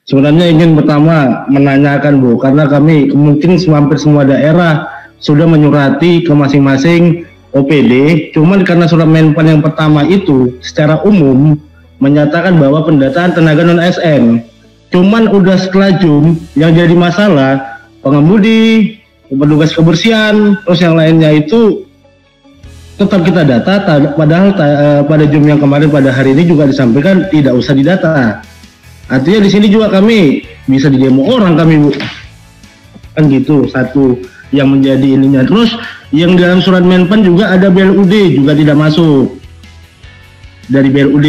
Sebenarnya ingin pertama menanyakan Bu, karena kami mungkin hampir semua daerah sudah menyurati ke masing-masing OPD, cuman karena surat Menpan yang pertama itu secara umum menyatakan bahwa pendataan tenaga non-ASN, cuman udah setelah Jum yang jadi masalah pengemudi, petugas kebersihan, terus yang lainnya itu tetap kita data, padahal pada Jum yang kemarin pada hari ini juga disampaikan tidak usah didata. Artinya di sini juga kami bisa didemo orang kami Bu. Kan gitu, satu yang menjadi ininya. Terus yang dalam surat Menpan juga ada BLUD juga tidak masuk dari BLUD.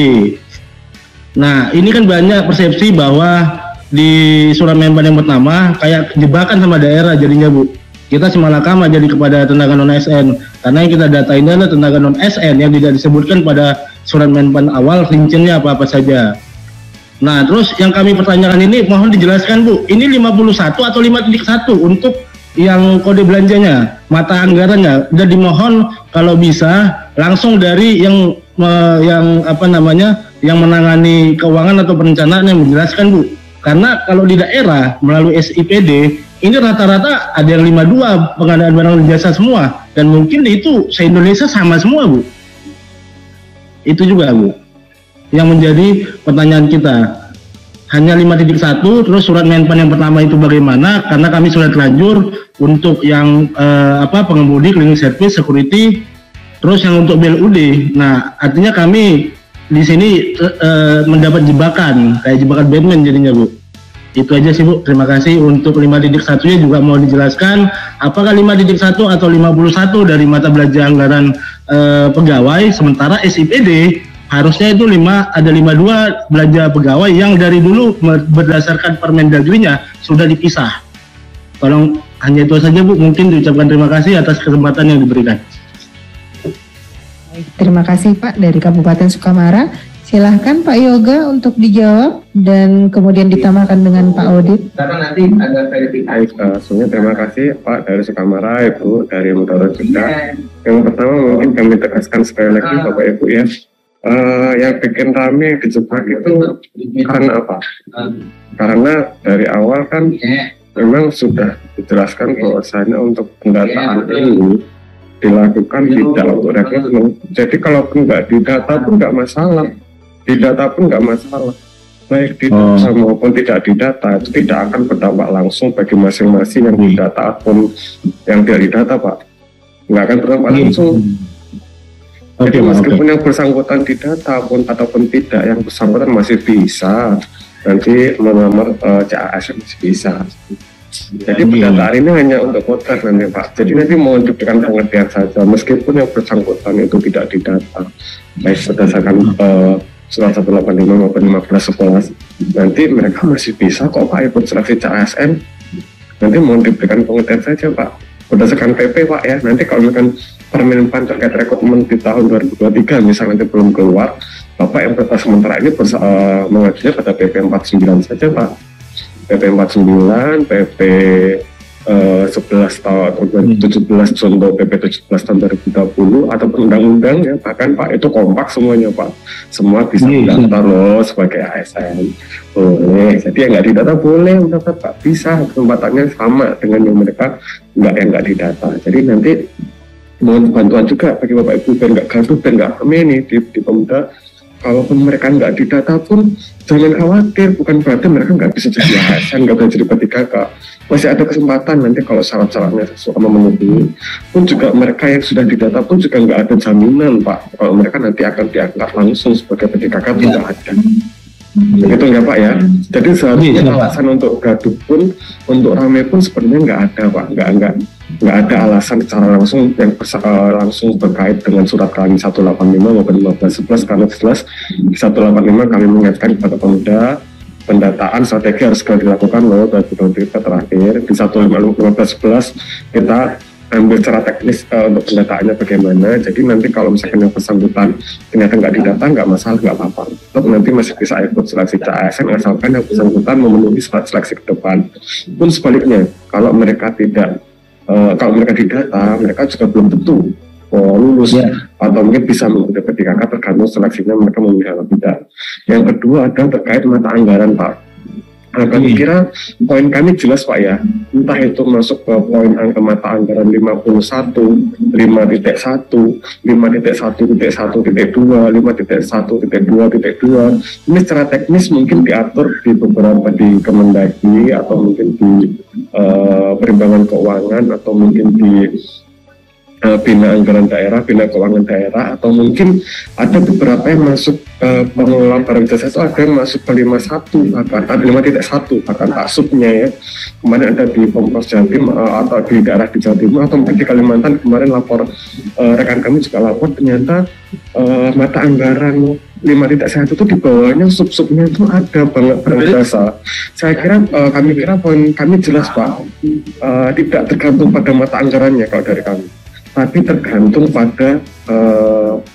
Nah ini kan banyak persepsi bahwa di surat Menpan yang pertama kayak jebakan sama daerah jadinya Bu. Kita semalakama jadi kepada tenaga non ASN, karena yang kita data ini adalah tenaga non ASN yang tidak disebutkan pada surat Menpan awal rinciannya apa-apa saja. Nah terus yang kami pertanyakan ini mohon dijelaskan Bu, ini 51 atau 5.1 untuk yang kode belanjanya, mata anggarannya, dan dimohon kalau bisa langsung dari yang yang menangani keuangan atau perencanaan yang menjelaskan Bu. Karena kalau di daerah melalui SIPD ini rata-rata ada yang 52 pengadaan barang dan jasa semua, dan mungkin itu se-Indonesia sama semua Bu. Itu juga Bu yang menjadi pertanyaan kita. Hanya 5.1, terus surat Menpan yang pertama itu bagaimana? Karena kami sudah terlanjur untuk yang pengemudi, cleaning service, security, terus yang untuk BLUD. Nah, artinya kami di sini mendapat jebakan, kayak jebakan Batman jadinya Bu. Itu aja sih Bu, terima kasih. Untuk 5.1-nya juga mau dijelaskan, apakah 5.1 atau 51 dari mata belanja anggaran pegawai, sementara SIPD harusnya itu ada 52 belanja pegawai yang dari dulu berdasarkan Permendagrinya sudah dipisah. Tolong hanya itu saja Bu, mungkin diucapkan terima kasih atas kesempatan yang diberikan. Baik, terima kasih Pak dari Kabupaten Sukamara. Silahkan Pak Yoga untuk dijawab dan kemudian ditambahkan dengan Pak Odit. Karena nanti ada verifikasi. Sebenarnya terima kasih Pak dari Sukamara, Ibu dari Mutara juga. Yang pertama mungkin kami tegaskan sekali lagi Bapak Ibu ya. Yang bikin rame dijebak itu karena apa? Karena dari awal kan memang sudah dijelaskan bahwasanya untuk pendataan ini dilakukan tidak untuk rekrutmen. Jadi kalau nggak didata pun nggak masalah, didata pun nggak masalah. Baik didata maupun tidak didata itu tidak akan berdampak langsung bagi masing-masing yang didata ataupun yang tidak didata Pak. Nggak akan berdampak langsung. Jadi meskipun yang bersangkutan didata ataupun tidak, yang bersangkutan masih bisa nanti melamar CAS masih bisa. Jadi pendataan ini hanya untuk voter nanti Pak. Jadi nanti mau diberikan pengertian saja, meskipun yang bersangkutan itu tidak didata, baik berdasarkan surat 185 maupun 1511, nanti mereka masih bisa kok Pak ikut seleksi CASN. Nanti mau diberikan pengertian saja Pak, berdasarkan PP Pak ya. Nanti kalau misalkan Permenpan terkait rekrutmen di tahun 2023 misalnya nanti belum keluar, Bapak yang sementara ini mengajunya pada PP 49 saja Pak. PP 49, PP 11 tahun 2017 contoh PP 17 tahun 2020 ataupun undang-undang ya, bahkan Pak itu kompak semuanya Pak, semua bisa didaftar loh sebagai ASN boleh. Jadi yang nggak didata boleh mendaftar Pak, bisa, kesempatannya sama dengan yang mereka nggak didata. Jadi nanti mohon bantuan juga bagi Bapak Ibu biar nggak gaduh dan nggak rame nih di Pemda. Kalaupun mereka nggak didata pun jangan khawatir, bukan berarti mereka nggak bisa jadi ASN, nggak bisa jadi P3K. Masih ada kesempatan nanti kalau syarat-syaratnya sesuai memenuhi. Pun juga mereka yang sudah didata pun juga nggak ada jaminan Pak, kalau mereka nanti akan diangkat langsung sebagai P3K pun nggak ada. Begitu nggak Pak ya? Jadi seharusnya alasan untuk gaduh pun, untuk rame pun sebenarnya nggak ada Pak, nggak ada alasan secara langsung yang langsung terkait dengan surat kami 185 maupun 1511, karena jelas 185 kami mengingatkan kepada Pemda pendataan strategi harus segera dilakukan loh dari kita terakhir. Di 11511 kita ambil secara teknis untuk pendataannya bagaimana. Jadi nanti kalau misalkan yang bersangkutan ternyata nggak didata, nggak masalah, nggak apa-apa. Tetap nanti masih bisa ikut seleksi CASN asalkan yang bersangkutan memenuhi syarat seleksi ke depan. Pun sebaliknya, kalau mereka tidak kalau mereka didata, mereka juga belum tentu lulus atau mungkin bisa mengikuti P3K tergantung seleksinya mereka memilih atau tidak. Yang kedua adalah terkait mata anggaran Pak. Nah, kami kira poin kami jelas Pak ya, entah itu masuk ke poin angka mata anggaran 51, 5.1, 5.1.1.2, 5.1.2.2, ini secara teknis mungkin diatur di beberapa di Kemendagri atau mungkin di perimbangan keuangan atau mungkin di bina anggaran daerah, bina keuangan daerah, atau mungkin ada beberapa yang masuk pengelola barang jasa itu ada yang masuk ke 51 bahkan 5.1 bahkan taksubnya ya. Kemarin ada di Pemprov Jatim atau di daerah di Jawa Timur atau mungkin di Kalimantan kemarin lapor rekan kami juga lapor ternyata mata anggaran 5.1 itu di bawahnya sub-subnya itu ada banget barang jasa. Saya kira kami kira poin kami jelas Pak, tidak tergantung pada mata anggarannya kalau dari kami, tapi tergantung pada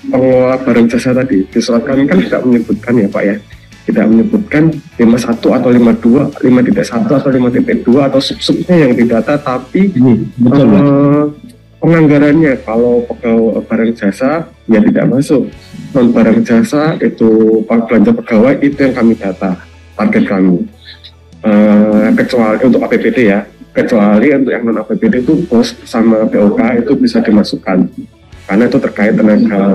pengelola barang jasa tadi. Di surat kami kan tidak menyebutkan ya Pak ya, tidak menyebutkan 51 atau 52, 5.1 atau 5.2 atau sub-subnya yang didata, tapi penganggarannya kalau pegawai barang jasa ya tidak masuk. Non barang jasa itu belanja pegawai itu yang kami data, target kami. Kecuali untuk APBD ya, kecuali untuk yang non APBD itu pos sama POK itu bisa dimasukkan karena itu terkait tenaga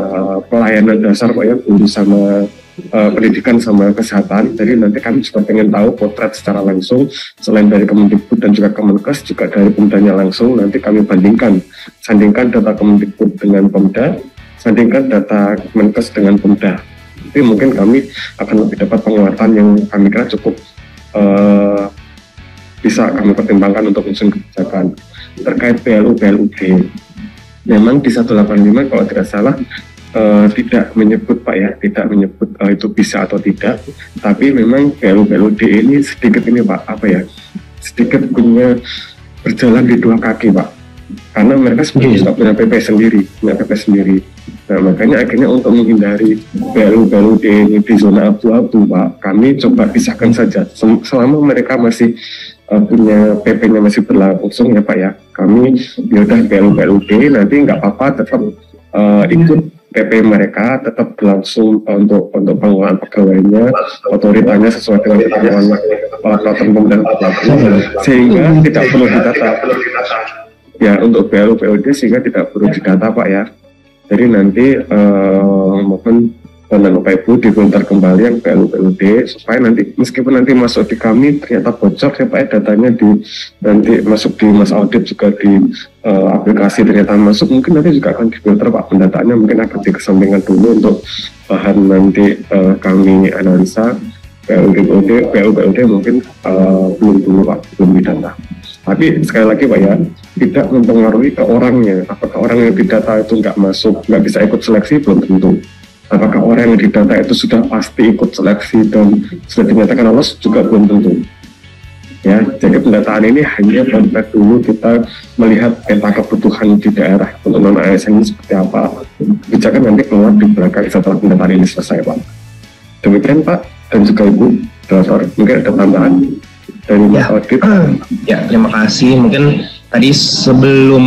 pelayanan dasar Pak ya, guru sama pendidikan sama kesehatan. Jadi nanti kami juga pengen tahu potret secara langsung selain dari Kemendikbud dan juga Kemenkes juga dari Pemdanya langsung. Nanti kami sandingkan data Kemendikbud dengan Pemda, sandingkan data Kemenkes dengan Pemda. Jadi mungkin kami akan lebih dapat penguatan yang kami kira cukup bisa kami pertimbangkan untuk unsur kebijakan. Terkait BLU-BLUD, memang di 185 kalau tidak salah tidak menyebut Pak ya, tidak menyebut itu bisa atau tidak, tapi memang BLU-BLUD ini sedikit ini Pak, sedikit punya berjalan di dua kaki Pak, karena mereka sebenarnya punya PP sendiri, Nah makanya akhirnya untuk menghindari BLU-BLUD ini di zona abu-abu Pak, kami coba pisahkan saja selama mereka masih punya PP-nya masih berlangsung ya Pak ya, kami yaudah BLU-BLUD nanti nggak apa-apa tetap ikut PP mereka, tetap berlangsung untuk pengelolaan pegawainya, otoritanya sesuai dengan ketentuan peraturan pemerintah sehingga tidak perlu didata ya untuk BLU-BLUD, sehingga tidak perlu didata Pak ya. Jadi nanti mohon Bapak Ibu dibongkar kembali yang BLU-BLUD supaya nanti meskipun nanti masuk di kami ternyata bocor ya Pak, datanya nanti masuk di Mas Audit juga di aplikasi ternyata masuk, mungkin nanti juga akan difilter Pak, pendataannya mungkin akan dikesampingkan dulu untuk bahan nanti kami analisa. BLU-BLUD mungkin belum dulu Pak, belum didata. Tapi sekali lagi Pak ya, tidak mempengaruhi ke orangnya, apakah orang yang didata itu nggak masuk, nggak bisa ikut seleksi, belum tentu. Apakah orang yang didata itu sudah pasti ikut seleksi dan sudah dinyatakan lolos, juga belum tentu. Ya, jadi pendataan ini hanya konteks dulu kita melihat peta kebutuhan di daerah untuk non ASN ini seperti apa. Kebijakan nanti keluar di belakang setelah pendataan ini selesai Pak. Demikian Pak dan juga Ibu Dr. Mungkin ada tambahan dari Mas Audit. Ya, terima kasih. Mungkin tadi sebelum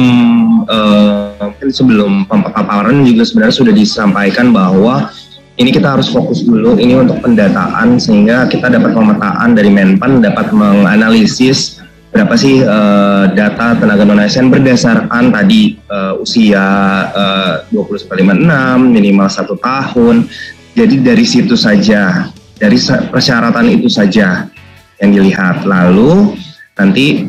pemaparan juga sebenarnya sudah disampaikan bahwa ini kita harus fokus dulu ini untuk pendataan sehingga kita dapat pemetaan dari Menpan, dapat menganalisis berapa sih data tenaga non-ASN berdasarkan tadi usia 20-56, minimal 1 tahun. Jadi dari situ saja, dari persyaratan itu saja yang dilihat. Lalu nanti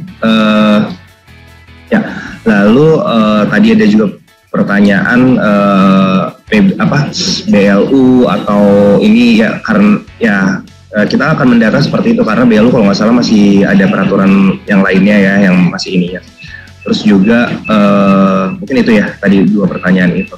tadi ada juga pertanyaan BLU atau ini ya, karena ya kita akan mendata seperti itu karena BLU kalau nggak salah masih ada peraturan yang lainnya ya yang masih ini ya. Terus juga mungkin itu ya tadi 2 pertanyaan itu.